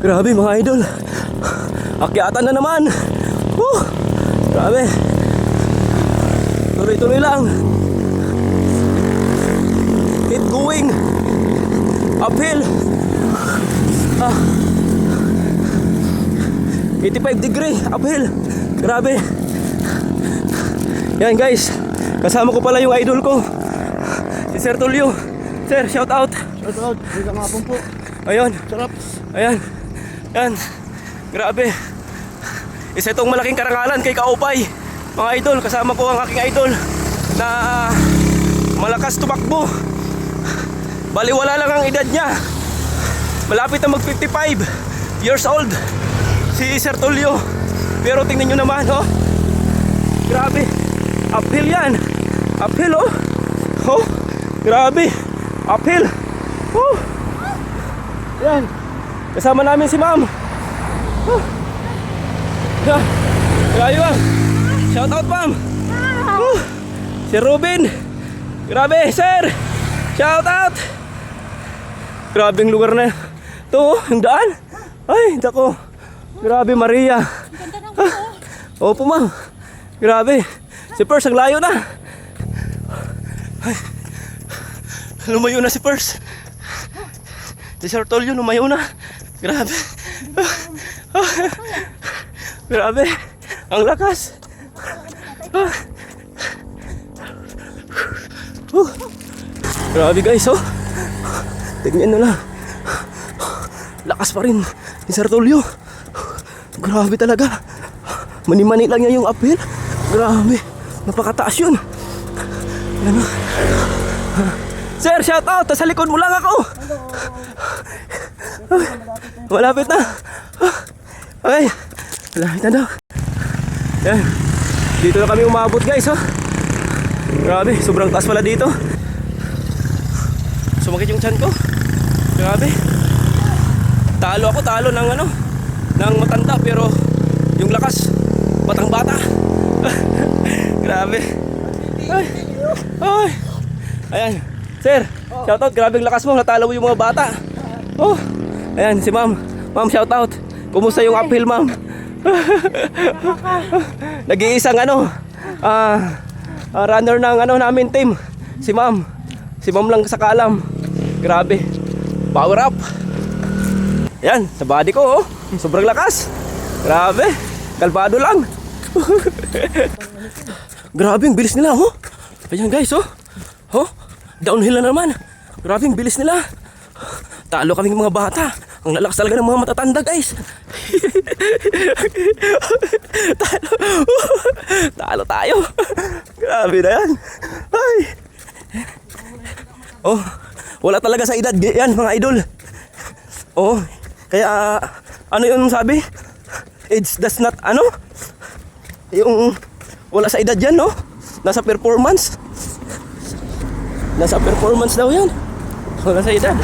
Grabe mga idol. Akyatan na naman. Grabe. Tuloy-tuloy lang. Keep going. Uphill. 85 degree uphill. Grabe. Yan guys, kasama ko pala yung idol ko, si Sir Tulio. Sir, shout out. Shout out, bigang hapon po. Ayun, Sarap. ayan. Yan. Grabe. Isa itong malaking karangalan kay Kaupay. Mga idol, kasama ko ang aking idol na malakas tumakbo. Baliwala lang ang edad niya. Malapit na mag 55 years old si Sir Tulio. Pero tingnan nyo naman, oh. Grabe. Uphill yan. Uphill, oh. Oh, grabe. Uphill. Oh. Yan. Kasama namin si ma'am. Oh. Grabe ba? Shout out, ma'am. Oh. Si Ruben. Grabe, sir. Shout out. Grabing lugar na ito, yung daan. Ay, dako. Grabe, Maria. Opo, ma'am. Grabe. Si Pers, ang layo na. Ay. Lumayo na si Pers. Si Sir Tulio, lumayo na. Grabe. Grabe. Ang lakas. Grabe guys, oh. Tingnan na lang. Lakas pa rin ni Sir Tulio. Grabe talaga. Mani-mani lang niya yung uphill. Grabe. Napakataas yun. Ano? Sir, shout out. Sa likod mo lang ako. Malapit na. Okay. Malapit na daw. Yan. Dito na kami umabot guys, oh. Grabe. Sobrang taas pala dito. Sumakit yung tiyan ko. Grabe. Talo ako, talo ng ano, ng matanda, pero yung lakas batang bata. Grabe. Ay. Ay. Ayan. Sir, shout out. Grabe ang lakas mo, natalo mo yung mga bata. Oh. Ayan si ma'am. Ma'am, shout out. Kumusta yung uphill, ma'am? Nag-iisang ano, runner ng ano namin team. Si ma'am. Si ma'am lang sa kalam. Grabe. Power up. Yan, sa body ko, oh. Sobrang lakas. Grabe. Kalbado lang. Grabe, ang bilis nila, oh. Ayan guys, oh. Oh, downhill na naman. Grabe, ang bilis nila. Talo kaming mga bata. Ang lalakas talaga ng mga matatanda, guys. Talo. Talo tayo. Grabe na yan. Ay. Oh, wala talaga sa edad yan, mga idol. Oh, kaya ano yung sabi? Age does not, ano? Yung wala sa edad yan, no? Nasa performance. Nasa performance daw yan. Wala sa edad.